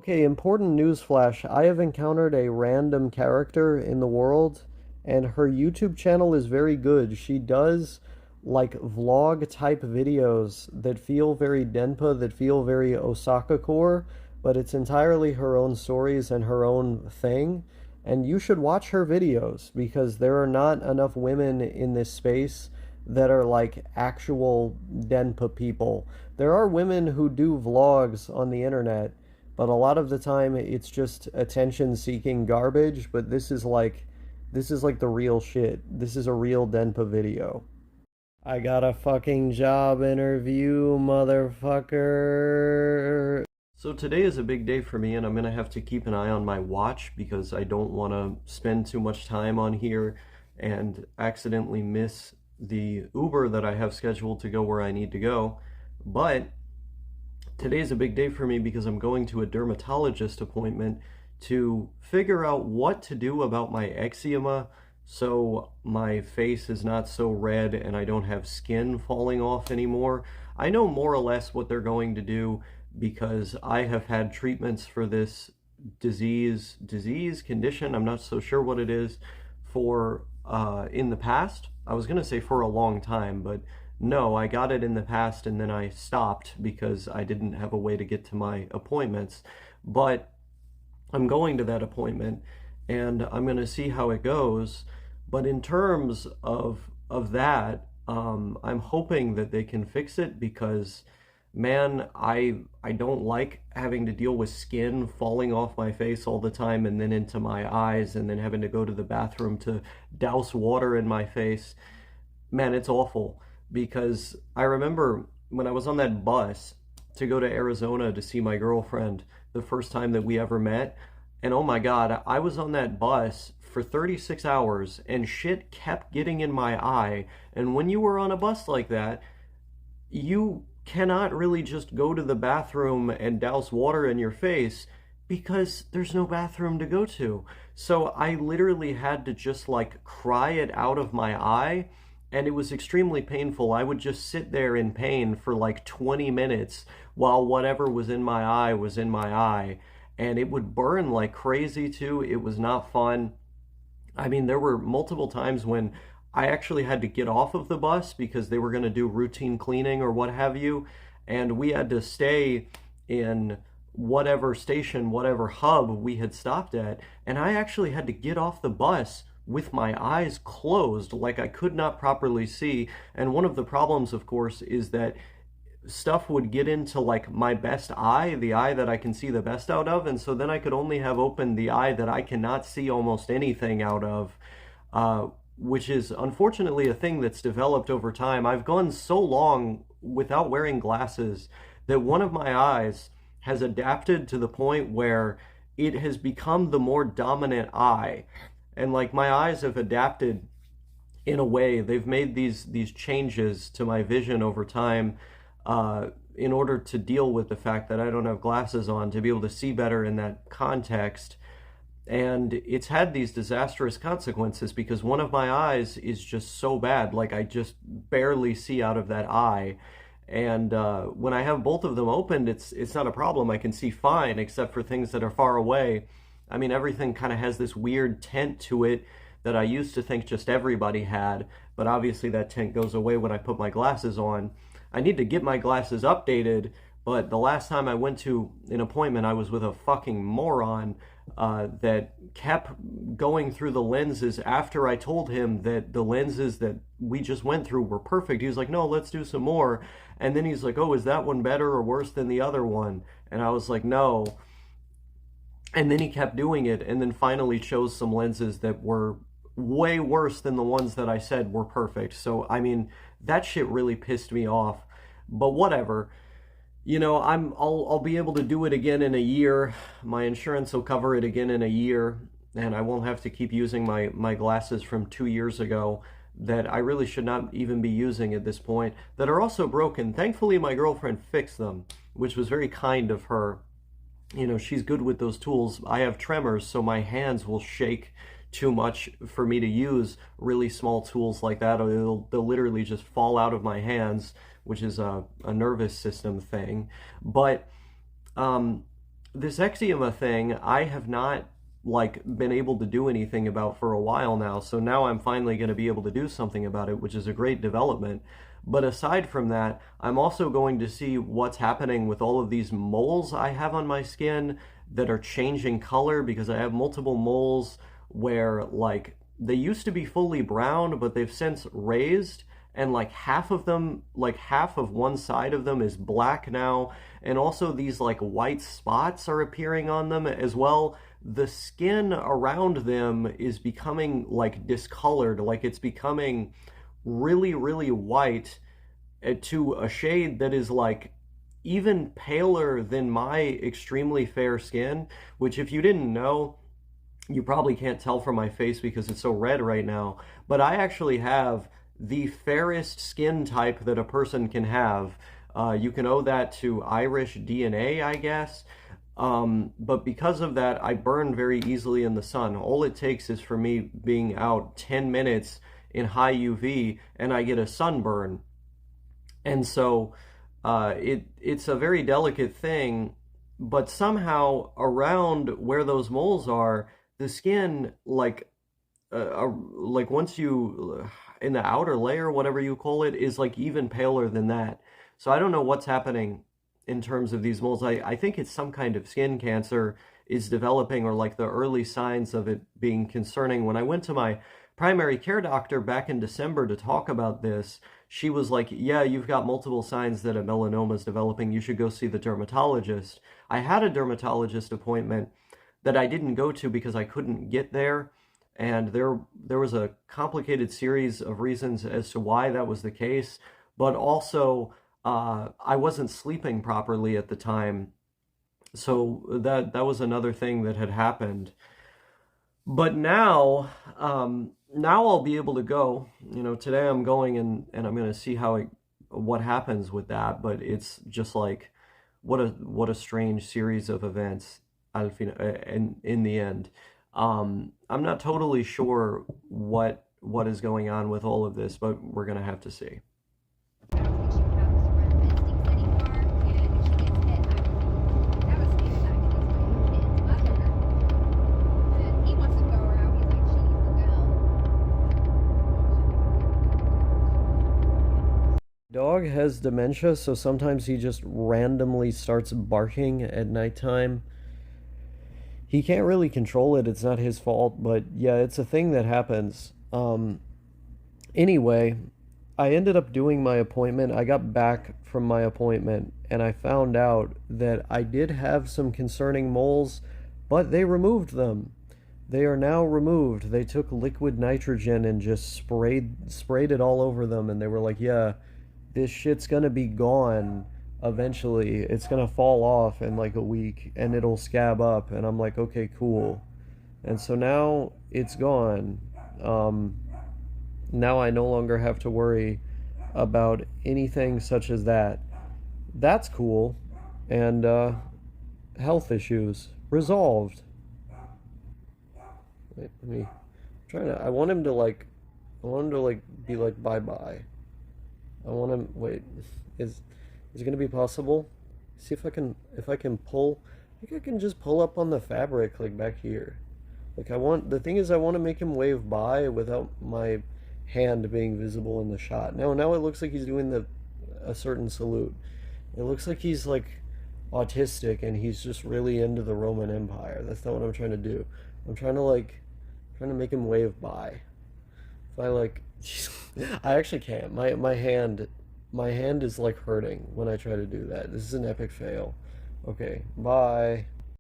Okay, important news flash. I have encountered a random character in the world, and her YouTube channel is very good. She does like vlog type videos that feel very Denpa, that feel very Osaka core, but it's entirely her own stories and her own thing. And you should watch her videos because there are not enough women in this space that are like actual Denpa people. There are women who do vlogs on the internet, but a lot of the time it's just attention seeking garbage. But this is like the real shit. This is a real Denpa video. I got a fucking job interview, motherfucker. So today is a big day for me, and I'm gonna have to keep an eye on my watch because I don't want to spend too much time on here and accidentally miss the Uber that I have scheduled to go where I need to go. But today's a big day for me because I'm going to a dermatologist appointment to figure out what to do about my eczema so my face is not so red and I don't have skin falling off anymore. I know more or less what they're going to do because I have had treatments for this condition, I'm not so sure what it is, for in the past. I was going to say for a long time, but no, I got it in the past and then I stopped because I didn't have a way to get to my appointments. But I'm going to that appointment and I'm going to see how it goes. But in terms of that, I'm hoping that they can fix it because, man, I don't like having to deal with skin falling off my face all the time and then into my eyes and then having to go to the bathroom to douse water in my face. Man, it's awful because I remember when I was on that bus to go to Arizona to see my girlfriend the first time that we ever met, and oh my God, I was on that bus for 36 hours and shit kept getting in my eye. And when you were on a bus like that, you cannot really just go to the bathroom and douse water in your face because there's no bathroom to go to. So I literally had to just like cry it out of my eye, and it was extremely painful. I would just sit there in pain for like 20 minutes while whatever was in my eye was in my eye, and it would burn like crazy too. It was not fun. I mean, there were multiple times when I actually had to get off of the bus because they were going to do routine cleaning or what have you, and we had to stay in whatever station, whatever hub we had stopped at, and I actually had to get off the bus with my eyes closed, like I could not properly see. And one of the problems, of course, is that stuff would get into like my best eye, the eye that I can see the best out of, and so then I could only have opened the eye that I cannot see almost anything out of, which is unfortunately a thing that's developed over time. I've gone so long without wearing glasses that one of my eyes has adapted to the point where it has become the more dominant eye. And like my eyes have adapted in a way, they've made these changes to my vision over time in order to deal with the fact that I don't have glasses on, to be able to see better in that context. And it's had these disastrous consequences because one of my eyes is just so bad, like I just barely see out of that eye. And when I have both of them opened, it's not a problem. I can see fine, except for things that are far away. I mean, everything kind of has this weird tint to it that I used to think just everybody had, but obviously that tint goes away when I put my glasses on. I need to get my glasses updated, but the last time I went to an appointment, I was with a fucking moron that kept going through the lenses after I told him that the lenses that we just went through were perfect. He was like, no, let's do some more. And then he's like, oh, is that one better or worse than the other one? And I was like, no. And then he kept doing it, and then finally chose some lenses that were way worse than the ones that I said were perfect. So, I mean, that shit really pissed me off. But whatever. You know, I'll be able to do it again in a year. My insurance will cover it again in a year, and I won't have to keep using my glasses from 2 years ago that I really should not even be using at this point, that are also broken. Thankfully, my girlfriend fixed them, which was very kind of her. You know, she's good with those tools. I have tremors, so my hands will shake too much for me to use really small tools like that, or they'll literally just fall out of my hands, which is a nervous system thing. But this eczema thing, I have not like been able to do anything about for a while now. So now I'm finally going to be able to do something about it, which is a great development. But aside from that, I'm also going to see what's happening with all of these moles I have on my skin that are changing color, because I have multiple moles where like they used to be fully brown, but they've since raised, and like half of them, like half of one side of them is black now, and also these like white spots are appearing on them as well. The skin around them is becoming like discolored, like it's becoming really, really white, to a shade that is like even paler than my extremely fair skin, which, if you didn't know, you probably can't tell from my face because it's so red right now, but I actually have the fairest skin type that a person can have. You can owe that to Irish DNA, I guess. But because of that, I burn very easily in the sun. All it takes is for me being out 10 minutes in high UV and I get a sunburn. And so it's a very delicate thing, but somehow around where those moles are, the skin, like once you, in the outer layer, whatever you call it, is like even paler than that. So I don't know what's happening in terms of these moles. I think it's some kind of skin cancer is developing, or like the early signs of it being concerning. When I went to my primary care doctor back in December to talk about this, she was like, yeah, you've got multiple signs that a melanoma is developing. You should go see the dermatologist. I had a dermatologist appointment that I didn't go to because I couldn't get there. And there was a complicated series of reasons as to why that was the case. But also, I wasn't sleeping properly at the time. So that was another thing that had happened. But now, now I'll be able to go. You know, today I'm going, and I'm going to see what happens with that. But it's just like, what a strange series of events, in the end. I'm not totally sure what is going on with all of this, but we're going to have to see. Dog has dementia, so sometimes he just randomly starts barking at nighttime. He can't really control it. It's not his fault, but yeah, it's a thing that happens. Anyway, I ended up doing my appointment. I got back from my appointment and I found out that I did have some concerning moles, but they removed them. They are now removed. They took liquid nitrogen and just sprayed it all over them, and they were like, yeah, this shit's gonna be gone eventually. It's gonna fall off in like a week and it'll scab up. And I'm like, okay, cool. And so now it's gone. Now I no longer have to worry about anything such as that. That's cool. And health issues resolved. Wait, I want him to be like bye bye. I want him, wait, is it gonna be possible? See if I can pull. I think I can just pull up on the fabric like back here. Like the thing is, I want to make him wave bye without my hand being visible in the shot. Now it looks like he's doing a certain salute. It looks like he's like autistic and he's just really into the Roman Empire. That's not what I'm trying to do. I'm trying to make him wave bye. If I I actually can't. My hand is like hurting when I try to do that. This is an epic fail. Okay, bye.